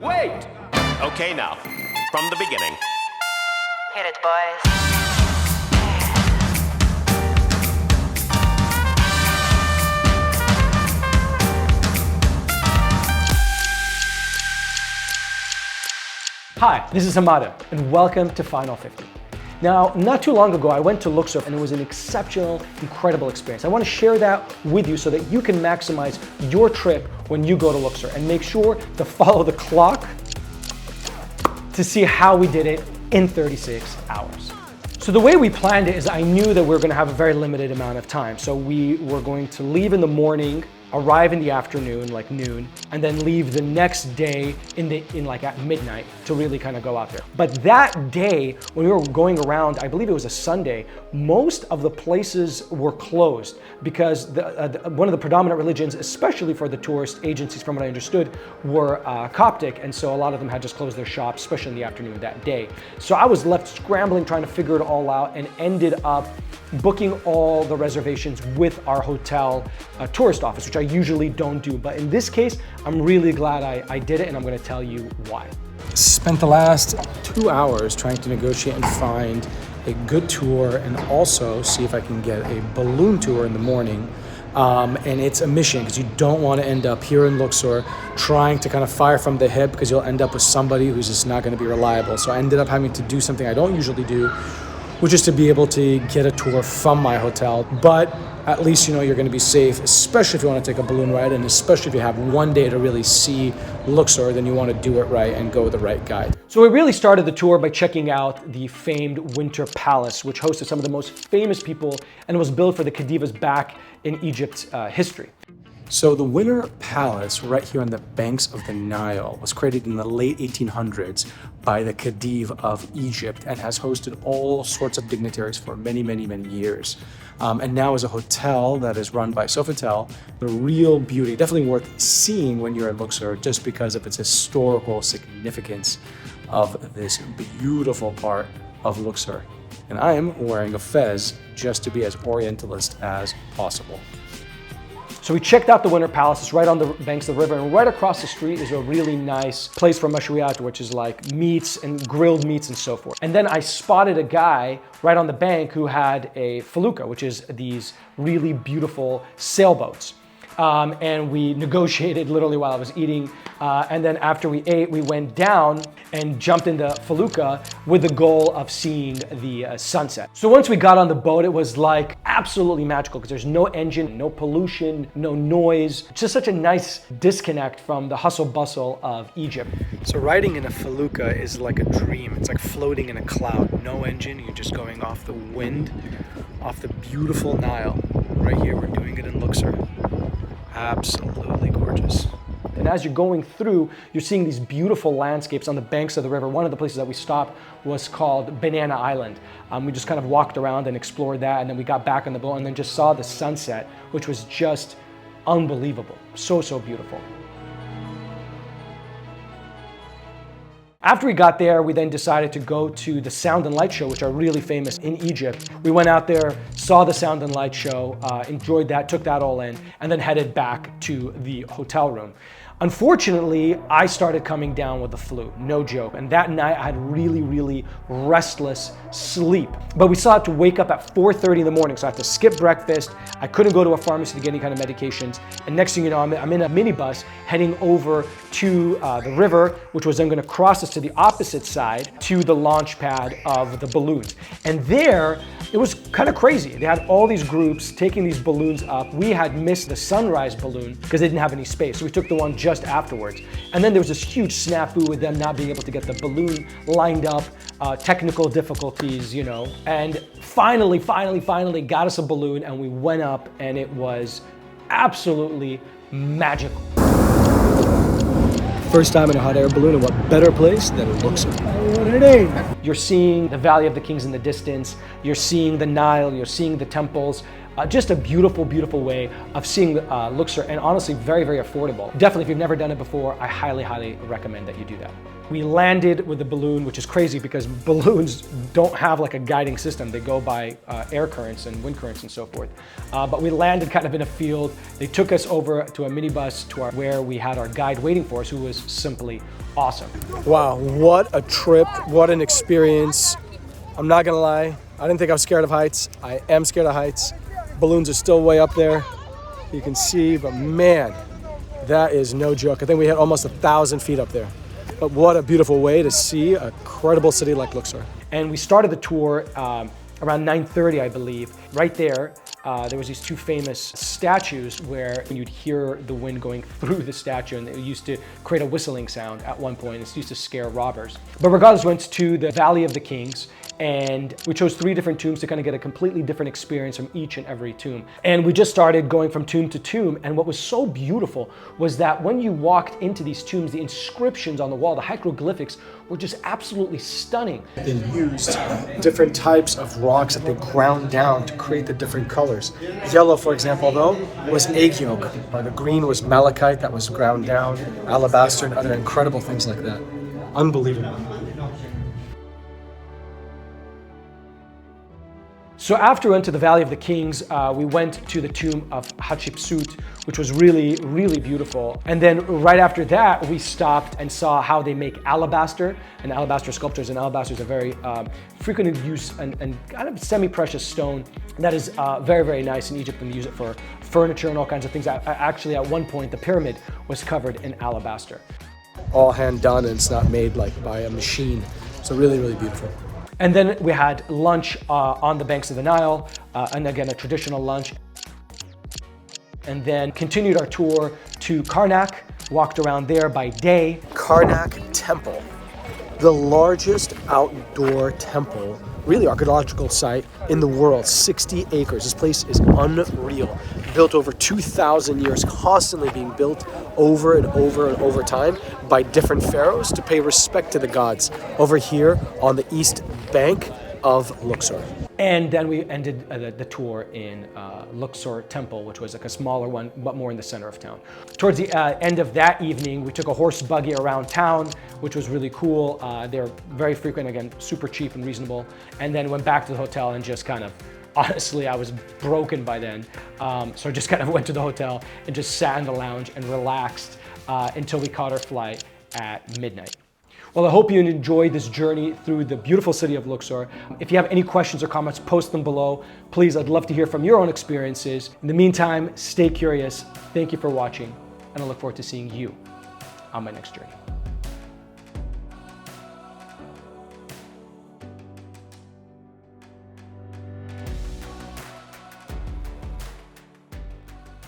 Wait! Okay, now, from the beginning. Hit it, boys. Hi, this is Hamada, and welcome to Final 50. Now, not too long ago, I went to Luxor, and it was an exceptional, incredible experience. I want to share that with you so that you can maximize your trip when you go to Luxor, and make sure to follow the clock to see how we did it in 36 hours. So the way we planned it is I knew that we were going to have a very limited amount of time. So we were going to leave in the morning, arrive in the afternoon, like noon, and then leave the next day in like at midnight to really kind of go out there. But that day, when we were going around, I believe it was a Sunday, most of the places were closed because one of the predominant religions, especially for the tourist agencies, from what I understood, were Coptic, and so a lot of them had just closed their shops, especially in the afternoon that day. So I was left scrambling, trying to figure it all out, and ended up booking all the reservations with our hotel tourist office, which I usually don't do. But in this case, I'm really glad I did it, and I'm going to tell you why. Spent the last 2 hours trying to negotiate and find a good tour, and also see if I can get a balloon tour in the morning. And it's a mission, because you don't want to end up here in Luxor trying to kind of fire from the hip, because you'll end up with somebody who's just not going to be reliable. So I ended up having to do something I don't usually do, which is to be able to get a tour from my hotel. But at least you know you're going to be safe, especially if you want to take a balloon ride, and especially if you have one day to really see Luxor, then you want to do it right and go with the right guide. So we really started the tour by checking out the famed Winter Palace, which hosted some of the most famous people and was built for the Khedives back in Egypt's history. So the Winter Palace, right here on the banks of the Nile, was created in the late 1800s by the Khedive of Egypt, and has hosted all sorts of dignitaries for many, many, many years. And now is a hotel that is run by Sofitel. The real beauty, definitely worth seeing when you're in Luxor, just because of its historical significance of this beautiful part of Luxor. And I am wearing a fez just to be as Orientalist as possible. So we checked out the Winter Palace. It's right on the banks of the river, and right across the street is a really nice place for mashwiyat, which is like meats and grilled meats and so forth. And then I spotted a guy right on the bank who had a Falouka, which is these really beautiful sailboats. And we negotiated literally while I was eating. And then after we ate, we went down and jumped into Falloka with the goal of seeing the sunset. So once we got on the boat, it was like absolutely magical, because there's no engine, no pollution, no noise. Just such a nice disconnect from the hustle bustle of Egypt. So riding in a Falouka is like a dream. It's like floating in a cloud. No engine, you're just going off the wind, off the beautiful Nile. Right here, we're doing it in Luxor. Absolutely gorgeous. And as you're going through, you're seeing these beautiful landscapes on the banks of the river. One of the places that we stopped was called Banana Island. We just kind of walked around and explored that, and then we got back on the boat and then just saw the sunset, which was just unbelievable. So, so beautiful. After we got there, we then decided to go to the Sound and Light Show, which are really famous in Egypt. We went out there, saw the Sound and Light Show, enjoyed that, took that all in, and then headed back to the hotel room. Unfortunately, I started coming down with the flu, no joke. And that night I had really, really restless sleep. But we still had to wake up at 4:30 in the morning, so I had to skip breakfast. I couldn't go to a pharmacy to get any kind of medications. And next thing you know, I'm in a minibus heading over to the river, which was then gonna cross us to the opposite side to the launch pad of the balloons. And there, it was kind of crazy. They had all these groups taking these balloons up. We had missed the sunrise balloon because they didn't have any space. So we took the one just afterwards. And then there was this huge snafu with them not being able to get the balloon lined up, technical difficulties, you know. And finally got us a balloon, and we went up, and it was absolutely magical. First time in a hot air balloon, and what better place than Luxor? You're seeing the Valley of the Kings in the distance. You're seeing the Nile. You're seeing the temples. Just a beautiful, beautiful way of seeing Luxor, and honestly, very, very affordable. Definitely, if you've never done it before, I highly, highly recommend that you do that. We landed with a balloon, which is crazy because balloons don't have like a guiding system. They go by air currents and wind currents and so forth. But we landed kind of in a field. They took us over to a minibus to where we had our guide waiting for us, who was simply awesome. Wow, what a trip, what an experience. I'm not gonna lie, I didn't think I was scared of heights. I am scared of heights. Balloons are still way up there, you can see, but man, that is no joke. I think we hit almost 1,000 feet up there. But what a beautiful way to see a credible city like Luxor. And we started the tour around 9:30, I believe. Right there, there was these two famous statues where you'd hear the wind going through the statue, and it used to create a whistling sound at one point. It used to scare robbers. But regardless, we went to the Valley of the Kings, and we chose 3 different tombs to kind of get a completely different experience from each and every tomb. And we just started going from tomb to tomb, and what was so beautiful was that when you walked into these tombs, the inscriptions on the wall, the hieroglyphics, were just absolutely stunning. They used different types of rocks that they ground down to create the different colors. Yellow, for example, though, was egg yolk. The green was malachite that was ground down, alabaster, and other incredible things like that. Unbelievable. So after we went to the Valley of the Kings, we went to the tomb of Hatshepsut, which was really, really beautiful. And then right after that, we stopped and saw how they make alabaster and alabaster sculptures. And alabaster is a very frequently used and kind of semi-precious stone that is very, very nice in Egypt, and they use it for furniture and all kinds of things. Actually, at one point, the pyramid was covered in alabaster. All hand done, and it's not made like by a machine. So really, really beautiful. And then we had lunch on the banks of the Nile, and again, a traditional lunch. And then continued our tour to Karnak, walked around there by day. Karnak Temple, the largest outdoor temple, really archaeological site in the world, 60 acres. This place is unreal. Built over 2,000 years, constantly being built over and over and over time by different pharaohs to pay respect to the gods over here on the east bank of Luxor. And then we ended the tour in Luxor Temple, which was like a smaller one, but more in the center of town. Towards the end of that evening, we took a horse buggy around town, which was really cool. They're very frequent, again, super cheap and reasonable. And then went back to the hotel and just kind of, honestly, I was broken by then. So I just kind of went to the hotel and just sat in the lounge and relaxed until we caught our flight at midnight. Well, I hope you enjoyed this journey through the beautiful city of Luxor. If you have any questions or comments, post them below. Please, I'd love to hear from your own experiences. In the meantime, stay curious. Thank you for watching, and I look forward to seeing you on my next journey.